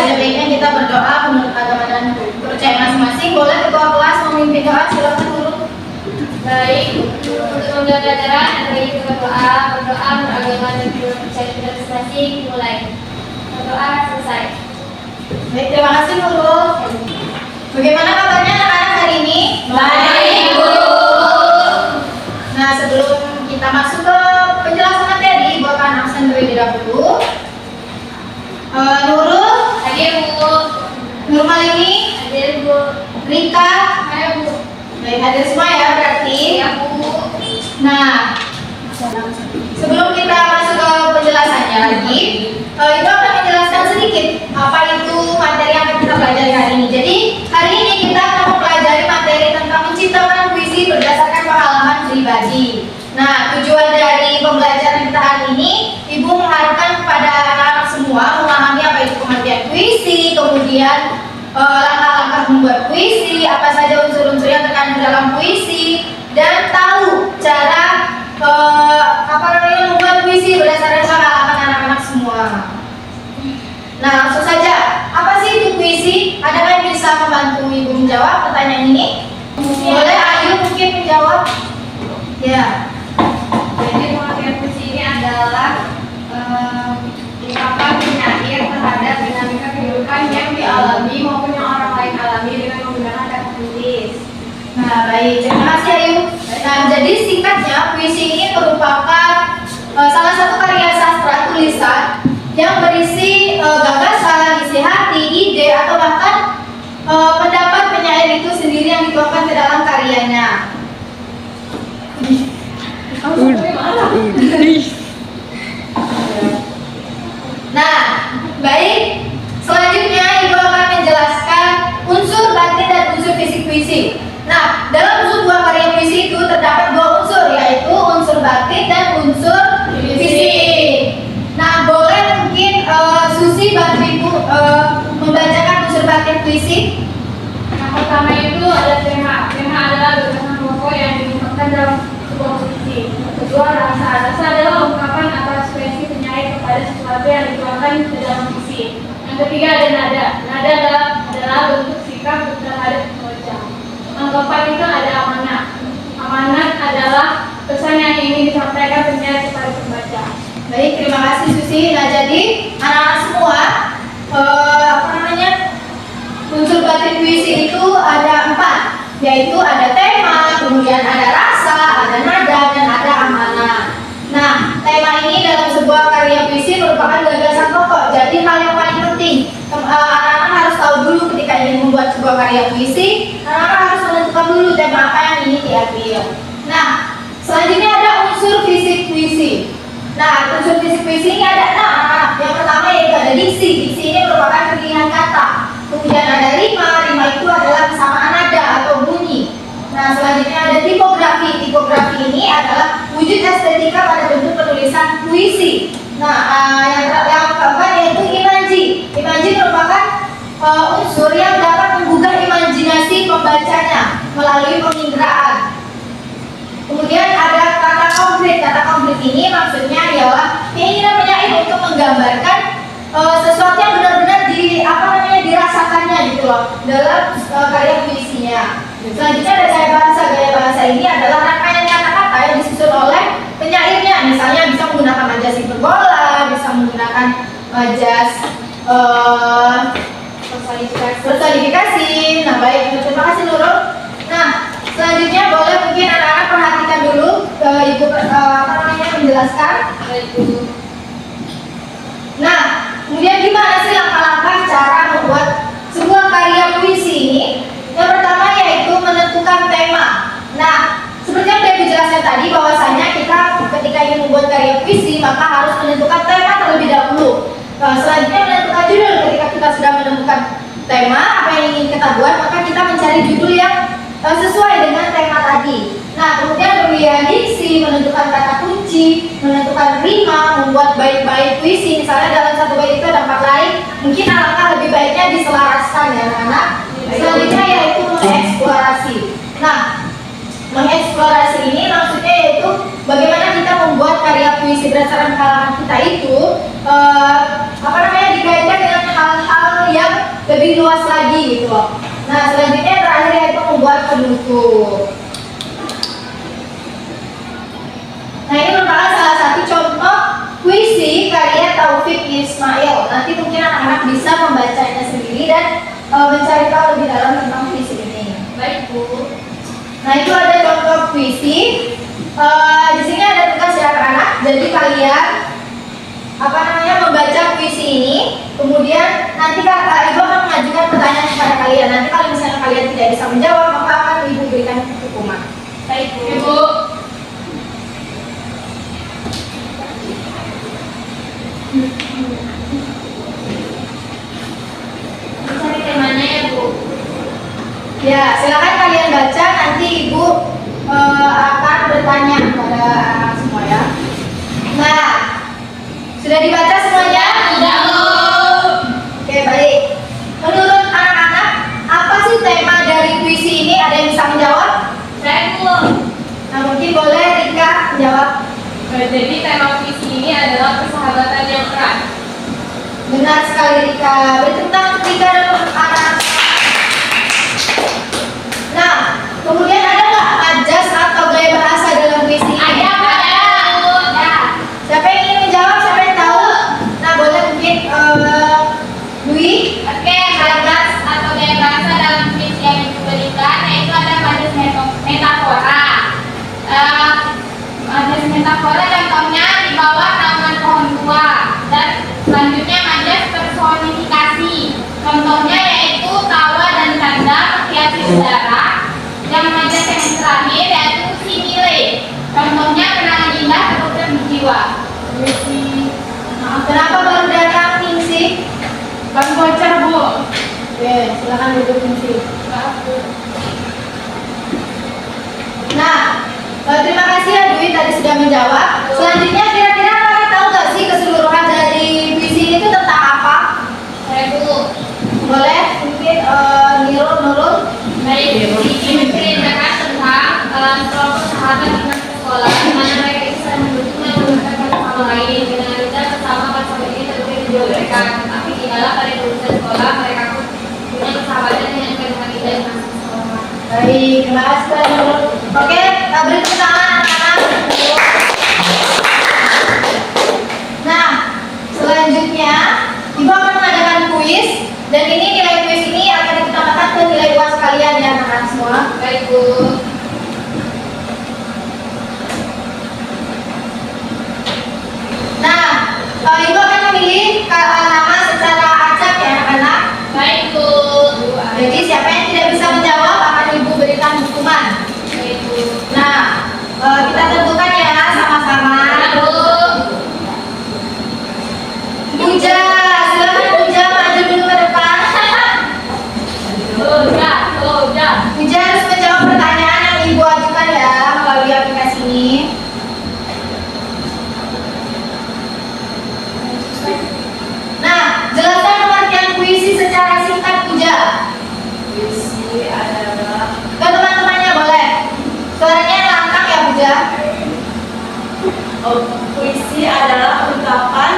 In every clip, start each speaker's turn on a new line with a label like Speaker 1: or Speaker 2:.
Speaker 1: ada baiknya kita berdoa menurut agama dan kepercayaan masing-masing. Boleh ketua kelas memimpin doa, silakan dulu.
Speaker 2: Baik, untuk memulai pelajaran ada baiknya kita berdoa menurut agama dan kepercayaan kita masing-masing. Mulai berdoa selesai.
Speaker 1: Baik, terima kasih Nurul. Bagaimana kabarnya anak-anak hari ini?
Speaker 2: Baik, Bu.
Speaker 1: Nah, sebelum kita masuk ke penjelasan materi, buat anak sendiri dahulu. Nurul,
Speaker 2: Hadir, Bu.
Speaker 1: Nurmalini,
Speaker 2: Hadir, Bu.
Speaker 1: Rika,
Speaker 2: Ayo, Bu.
Speaker 1: baik, hadir semua ya berarti.
Speaker 2: Ya, Bu.
Speaker 1: Nah, sebelum kita masuk ke penjelasannya lagi, itu akan menjelaskan sedikit apa itu materi yang akan kita pelajari hari ini. Jadi hari ini kita akan mempelajari materi tentang menciptakan puisi berdasarkan pengalaman pribadi. Nah, tujuan dari pembelajaran kita hari ini, Ibu mengharapkan kepada anak-anak semua memahami apa itu pengertian puisi, kemudian langkah-langkah membuat puisi, apa saja unsur-unsur yang terkandung dalam puisi, dan tahu cara membuat puisi berdasarkan pengalaman anak-anak semua. Nah, langsung saja, apa sih itu puisi? Adakah yang bisa membantu Ibu menjawab pertanyaan ini? Boleh Ayu mungkin menjawab? Ya.
Speaker 2: Jadi pengertian puisi ini adalah ungkapan penyair terhadap dinamika kehidupan yang dialami maupun yang orang lain alami dengan menggunakan kata tulis.
Speaker 1: Nah, baik. Terima kasih Ayu. Nah, jadi singkatnya puisi ini merupakan salah satu karya sastra tulisan yang berisi gagasan, isi hati, ide, atau bahkan pendapat penyair itu sendiri yang dituangkan ke dalam karyanya. Nah, baik. Selanjutnya Ibu akan menjelaskan unsur batin dan unsur fisik puisi. Nah, dalam sebuah karya puisi itu terdapat dua unsur, yaitu unsur batin dan unsur fisik. Nah, boleh mungkin Susi bantu Ibu membacakan unsur batin puisi?
Speaker 2: Yang pertama itu ada tema. Tema adalah gagasan pokok yang diungkapkan dalam sebuah puisi. Kedua, rasa. Rasa adalah ungkapan atau ekspresi penyair kepada sesuatu yang dituangkan ke dalam puisi. Yang ketiga ada nada. Nada adalah bentuk sikap terhadap pembaca. Anggapan itu ada amanat. Amanat adalah pesan yang ingin disampaikan penyair kepada pembaca.
Speaker 1: Baik, terima kasih Susi. Nah, jadi anak-anak semua unsur batin puisi itu ada 4, yaitu ada tema, kemudian ada rasa, ada nada, dan ada amanat. Nah, tema ini dalam sebuah karya puisi merupakan gagasan pokok. Jadi hal yang paling penting anak-anak harus tahu dulu ketika ingin membuat sebuah karya puisi, anak-anak harus menentukan dulu tema apa yang ingin diambil. Nah, selanjutnya ada unsur fisik puisi. Nah, unsur fisik puisi ini ada 6. Yang pertama yaitu ada diksi. Diksi ini merupakan pilihan kata. Kemudian ada rima. Rima itu adalah kesamaan nada atau bunyi. Nah, selanjutnya ada tipografi. Tipografi ini adalah wujud estetika pada bentuk penulisan puisi. Nah, yang keempat yaitu imaji. Imaji merupakan unsur yang dapat menggugah imajinasi pembacanya melalui penginderaan. Kemudian ada kata konkret. Kata konkret ini maksudnya ialah keinginan penyair untuk menggambarkan sesuatu yang benar-benar dirasakannya gitu loh dalam karya puisinya. Selanjutnya ada gaya bahasa. Gaya bahasa ini adalah rangkaian kata-kata yang disusun oleh penyairnya. Misalnya bisa menggunakan majas hiperbola, bisa menggunakan majas personifikasi. Nah, baik, terima kasih Nurul. Nah, selanjutnya boleh mungkin anak-anak perhatikan dulu Ibu menjelaskan. Nah, kemudian gimana sih langkah-langkah cara membuat sebuah karya puisi ini? Yang pertama yaitu menentukan tema. Nah, seperti yang saya jelaskan tadi bahwasanya kita ketika ingin membuat karya puisi maka harus menentukan tema terlebih dahulu. Selanjutnya menentukan judul. Ketika kita sudah menemukan tema apa yang ingin kita buat, maka kita mencari judul yang sesuai dengan tema tadi. Nah, kemudian pemilihan diksi, menentukan kata kunci, menentukan rima, membuat bait-bait puisi. Misalnya dalam satu bait itu ada 4 lain, mungkin alangkah lebih baiknya diselaraskan ya anak-anak. Selanjutnya yaitu mengeksplorasi. Nah, mengeksplorasi ini maksudnya yaitu bagaimana kita membuat karya puisi berdasarkan pengalaman kita itu dikaitkan dengan hal-hal blok. Nah, selanjutnya yang terakhir yaitu membuat penutup. Nah, ini merupakan salah satu contoh puisi karya Taufik Ismail. Nanti mungkin anak-anak bisa membacanya sendiri dan mencari tahu lebih dalam tentang puisi ini.
Speaker 2: Baik, Bu.
Speaker 1: Nah, itu ada contoh puisi. Di sini ada tugas ya anak-anak. Jadi kalian membaca puisi ini, kemudian nanti Ibu akan mengajukan pertanyaan kepada kalian. Nanti kalau misalnya kalian tidak bisa menjawab, maka akan Ibu berikan hukuman.
Speaker 2: Baik, Bu. Cari temanya ya, Bu.
Speaker 1: Ya, silakan kalian baca. Nanti Ibu akan bertanya kepada anak semua ya. Nah, sudah dibaca semuanya?
Speaker 2: Sudah, Bu.
Speaker 1: Oke, baik. Menurut anak-anak, apa sih tema dari puisi ini? Ada yang bisa menjawab?
Speaker 2: Saya, Bu.
Speaker 1: Nah, mungkin boleh Rika menjawab.
Speaker 2: Jadi tema puisi ini adalah persahabatan yang erat.
Speaker 1: Benar sekali Rika. Beri tepuk tangan untuk Rika dan anak-anak. Nah, kemudian ada nggak majas atau gaya bahasa dalam puisi ini?
Speaker 2: Ada, Bu.
Speaker 1: Ya. Siapa yang ingin menjawab? Siapa yang tahu? Nah, boleh mungkin Dwi.
Speaker 2: Oke, majas atau gaya bahasa dalam puisi yang diberikan yaitu ada majas metafora. Majas metafora contohnya di bawah taman pohon tua, dan selanjutnya majas personifikasi. Contohnya yaitu tawa dan canda menghiasi udara. Yang majas yang terakhir yaitu simile. Contohnya kenangan indah terukir di jiwa.
Speaker 1: Kenapa baru datang Ningsih?
Speaker 2: Bang bocor, Bu.
Speaker 1: Oke, silakan duduk Ningsih. Nah, terima kasih ya Dwi tadi sudah menjawab. Selanjutnya kira-kira kalian tahu nggak sih keseluruhan dari puisi ini itu tentang apa?
Speaker 2: Saya, Bu.
Speaker 1: Boleh mungkin Nurul.
Speaker 2: Baik, ini menceritakan tentang kelompok sahabat di masa sekolah, di mana mereka bisa mendukung dan menguatkan satu sama lain. Dengan lidah bersama pasangan ini terukir di jiwa mereka. Tapi tidaklah pada lulusan sekolah mereka pun punya persahabatan yang dengan lidah di masa sekolah.
Speaker 1: Baik, terima kasih Mbak Nurul. Oke, beri tepuk tangan anak-anak. Nah, selanjutnya Ibu akan mengadakan kuis, dan ini nilai kuis ini akan ditambahkan ke nilai UAS kalian ya anak-anak semua.
Speaker 2: Baik, Bu.
Speaker 1: Nah, Ibu akan memilih nama secara acak ya anak-anak.
Speaker 2: Baik, Bu.
Speaker 1: Jadi siapa yang tidak bisa menjawab akan Ibu berikan hukuman.
Speaker 2: Baik, Bu.
Speaker 1: Nah, kita tentukan ya sama-sama.
Speaker 2: Bu.
Speaker 1: Puja, silakan Puja maju dulu ke depan. Puja harus menjawab pertanyaan yang Ibu ajukan ya melalui aplikasi ini. Nah, jelaskan pengertian puisi secara singkat Puja.
Speaker 3: Puisi adalah
Speaker 1: Ke teman-temannya boleh. Suaranya lantang ya Puja.
Speaker 3: puisi adalah ungkapan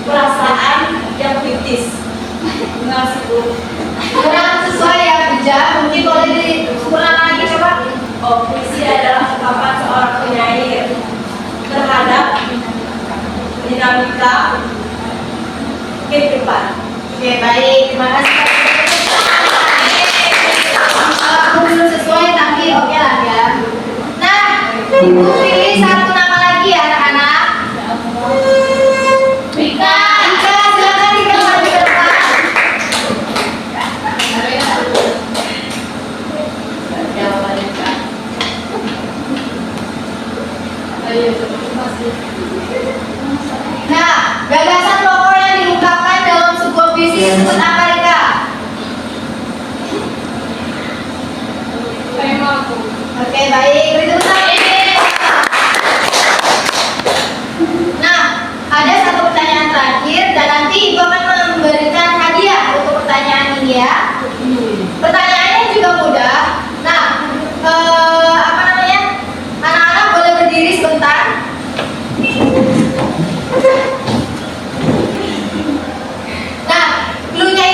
Speaker 3: perasaan yang kritis.
Speaker 1: Kurang sesuai ya Puja. Mungkin boleh disempurnakan lagi coba.
Speaker 3: Puisi adalah ungkapan seorang penyair terhadap dinamika kehidupan.
Speaker 1: Oke, baik. Terima kasih. Belum sesuai tapi oke lah ya. Nah, Ibu pilih satu nama lagi ya anak-anak.
Speaker 2: Rika.
Speaker 1: Rika, silakan Rika maju ke depan. Nah, gagasan pokok yang diungkapkan dalam sebuah puisi disebut apa Rika?
Speaker 2: Tema, Bu.
Speaker 1: Oke, baik. Beri tepuk tangan. Nah, ada satu pertanyaan terakhir dan nanti Ibu akan memberikan hadiah untuk pertanyaan ini ya. Pertanyaannya juga mudah. Nah, anak-anak boleh berdiri sebentar. Nah, clue-nya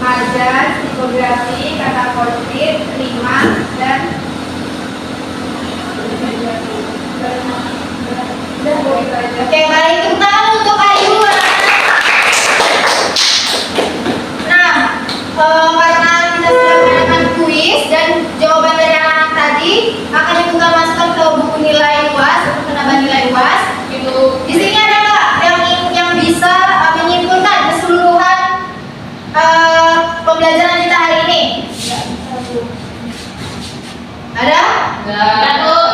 Speaker 2: marjan, tipografi, kata konkret, rima, dan
Speaker 1: Oke, baik. Tepuk tangan untuk Ayu. Nah, karena kita sudah mengadakan kuis dan jawaban dari anak-anak tadi akan dibuka masukkan ke buku nilai UAS untuk penambahan nilai UAS. Di sini ada nggak yang bisa menyimpulkan keseluruhan pembelajaran kita hari ini? Ada?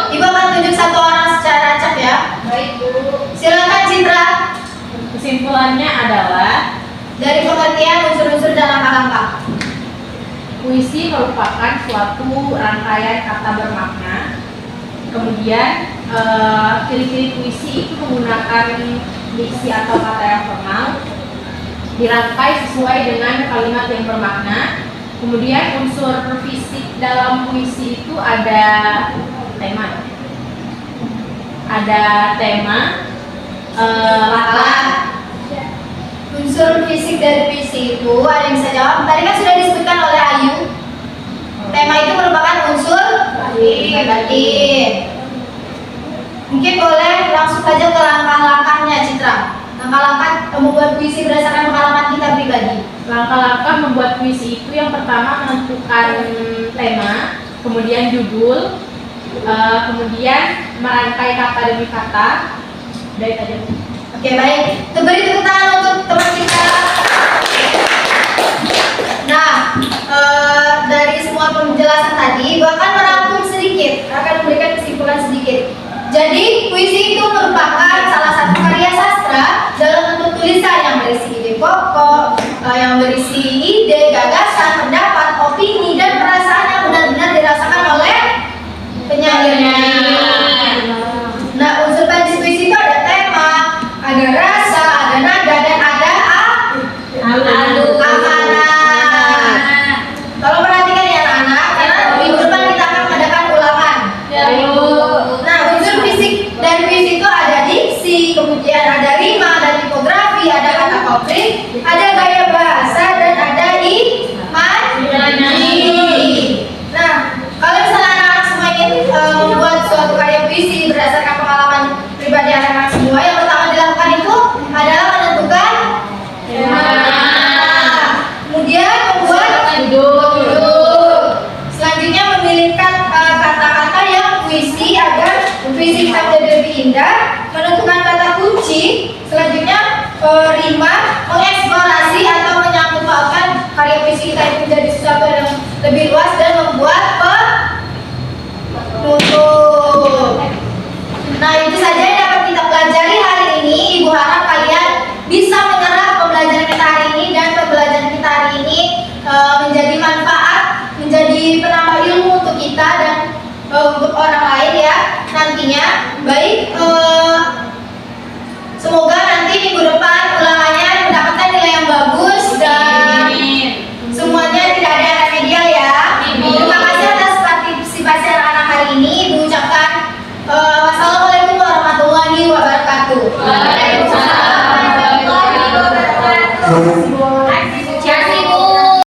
Speaker 1: Ibu akan tunjuk satu orang secara acak ya.
Speaker 2: baik Bu.
Speaker 1: Silakan Citra.
Speaker 3: Kesimpulannya adalah
Speaker 1: Dari pengertian unsur-unsur dan langkah-langkah.
Speaker 3: puisi merupakan suatu rangkaian kata bermakna. Kemudian ciri-ciri puisi itu menggunakan diksi atau kata yang formal, dirangkai sesuai dengan kalimat yang bermakna. Kemudian unsur fisik dalam puisi itu ada tema, latar.
Speaker 1: Unsur fisik dari puisi itu ada yang bisa jawab. Tadi kan sudah disebutkan oleh Ayu. Tema itu merupakan unsur batin. Mungkin boleh langsung saja ke langkah-langkahnya, Citra. Langkah-langkah membuat puisi berdasarkan pengalaman kita pribadi.
Speaker 3: Langkah-langkah membuat puisi itu yang pertama menentukan tema, kemudian judul, kemudian merangkai kata demi kata. Dari aja.
Speaker 1: Oke, baik. Beri tepuk tangan untuk teman kita. Nah, dari semua penjelasan tadi, Ibu akan merangkum sedikit, akan memberikan kesimpulan sedikit. Jadi, puisi itu merupakan salah satu karya sastra dalam bentuk tulisan yang berisi ide pokok, yang berisi ide, gagasan, pendapat, opini, dan perasaan yang benar-benar dirasakan oleh penyairnya. Nah, unsur basis puisi itu ada tema, ada rasa, ada nada, dan ada amanat. Tolong perhatikan ya anak-anak, karena minggu depan kita akan mengadakan ulangan. Nah, unsur fisik dan puisi itu ada diksi, kemudian ada rima, ada tipografi, ada kata konkret, ada gaya bahasa, dan ada imaji. Nah, kalau misalnya anak-anak semua ingin membuat suatu karya puisi berdasarkan pengalaman pribadi anak-anak semua, yang pertama dilakukan itu adalah menentukan tema. Kemudian membuat judul. Selanjutnya memilihkan kata-kata yang puisi agar puisi kita menjadi lebih indah. Menentukan kata kunci. Selanjutnya rima, mengeksplorasi atau menyangkut pautkan karya puisi kita itu menjadi sesuatu yang lebih luas dan membuat penutup. Nah, itu saja yang dapat kita pelajari hari ini. Ibu harap kalian bisa menyerap pembelajaran kita hari ini dan pembelajaran kita hari ini menjadi manfaat, menjadi penambah ilmu untuk kita dan untuk orang lain ya nantinya. Baik,